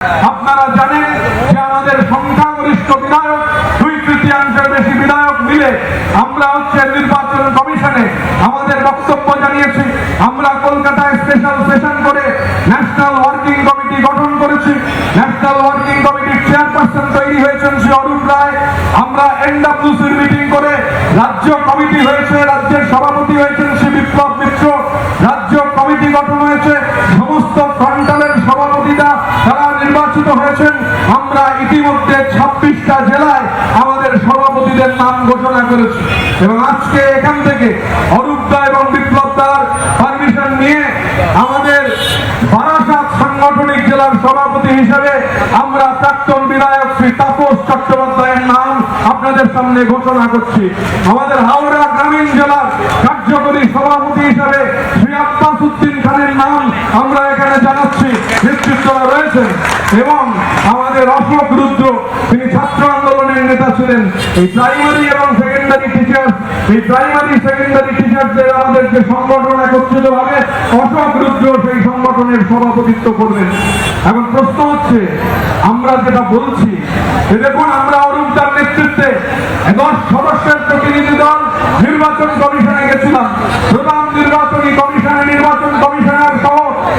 আপনারা জানেন যে আমাদের সংখ্যাগরিষ্ঠ বিধায়ক 2/3 বেশি বিধায়ক মিলে আমরা নির্বাচন কমিশনে আমাদের বক্তব্য জানিয়েছি। আমরা কলকাতায় স্পেশাল সেশন করে ন্যাশনাল ওয়ার্কিং কমিটি গঠন করেছি। ন্যাশনাল ওয়ার্কিং কমিটির চেয়ারপারসন তৈরি হয়েছেন শ্রী অরূপ রায়। আমরা এনডব্লিউসির মিটিং করে রাজ্য কমিটি হয়েছে, রাজ্যের সভাপতি হয়েছেন শ্রী বিপ্লব মিত্র। রাজ্য কমিটি গঠন হয়েছে, সমস্ত ফ্রন্টালের সভাপতিরা তারা নির্বাচিত হয়েছেন। আমরা ইতিমধ্যে 26টা জেলায় আমাদের সভাপতিদের নাম ঘোষণা করেছি এবং আজকে এখান থেকে অরূপ দা এবং বিপ্লব দার পারমিশন নিয়ে আমাদের বারাসাত সাংগঠনিক জেলার সভাপতি হিসেবে আমরা প্রাক্তন বিধায়ক শ্রী তাপস চট্টোপাধ্যায়ের নাম আপনাদের সামনে ঘোষণা করছি। আমাদের হাওড়া গ্রামীণ জেলার কার্যকরী সভাপতি হিসেবে শ্রী আব্বাস উদ্দিন খানের নাম আমরা এখানে জানাচ্ছি, নেতৃত্বরা রয়েছেন। এবং আমাদের অশোক রুদ্র, তিনি ছাত্র আন্দোলনের নেতা ছিলেন। এই প্রাইমারি এবং সেকেন্ডারি টিচার্স, এই প্রাইমারি সেকেন্ডারি টিচার্সদের আমাদের যে সংগঠন একত্রিত ভাবে অশোক রুদ্র সেই সংগঠনের সভাপতিত্ব করবেন। এখন প্রশ্ন হচ্ছে, আমরা যেটা বলছি দেখুন, আমরা অরূপদার নেতৃত্বে 10 সদস্যের প্রতিনিধি দল নির্বাচন কমিশনে গেছিলাম। প্রধান নির্বাচনী কমিশনে নির্বাচন কমিশনার সহ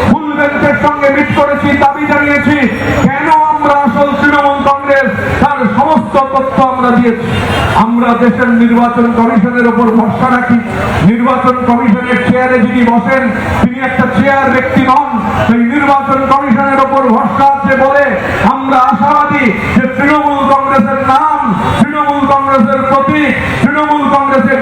ফুল বেঞ্চের সঙ্গে মিট করেছি, দাবি জানিয়েছি কেন আমরা আসল তৃণমূল কংগ্রেস তার সমস্ত তথ্য আমরা দিয়েছি। আমরা দেশের নির্বাচন কমিশনের উপর ভরসা রাখি। নির্বাচন কমিশনের চেয়ারে যিনি বসেন তিনি একটা চেয়ার ব্যক্তি নন। সেই নির্বাচন কমিশনের উপর ভরসা আছে বলে আমরা আশাবাদী যে তৃণমূল কংগ্রেসের নাম, তৃণমূল কংগ্রেসের প্রতীক, তৃণমূল কংগ্রেসের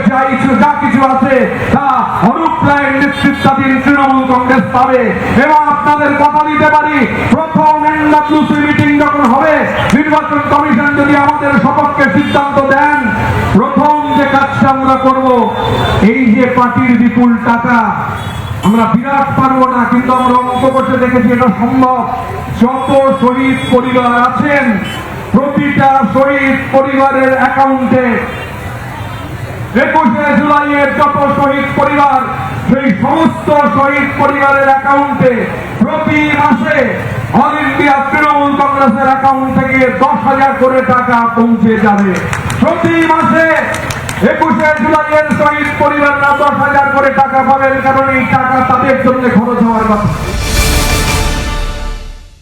যা কিছু আছে তা অরূপ রায়ের নেতৃত্বাধীন তৃণমূল কংগ্রেস পাবে। এবং আপনাদের কথা দিতে পারি, প্রথম এনডব্লিউসি মিটিং যখন হবে, নির্বাচন কমিশন যদি আমাদের সপক্ষে সিদ্ধান্ত দেন, প্রথম যে কাজটা আমরা করব, এই যে পার্টির বিপুল টাকা আমরা বিরাট পারবো না, কিন্তু আমরা অঙ্ক করতে দেখেছি এটা সম্ভব। যত শহীদ পরিবার আছেন প্রতিটা শহীদ পরিবারের অ্যাকাউন্টে 21শে জুলাইয়ের যত শহীদ পরিবার, সেই সমস্ত শহীদ পরিবারের অ্যাকাউন্টে প্রতি মাসে অল ইন্ডিয়া তৃণমূল কংগ্রেসের অ্যাকাউন্ট থেকে 10,000 করে টাকা পৌঁছে যাবে। প্রতি মাসে 21শে জুলাইয়ের শহীদ পরিবাররা 10,000 করে টাকা পাবেন, কারণ এই টাকা তাদের জন্য খরচ হওয়ার কথা।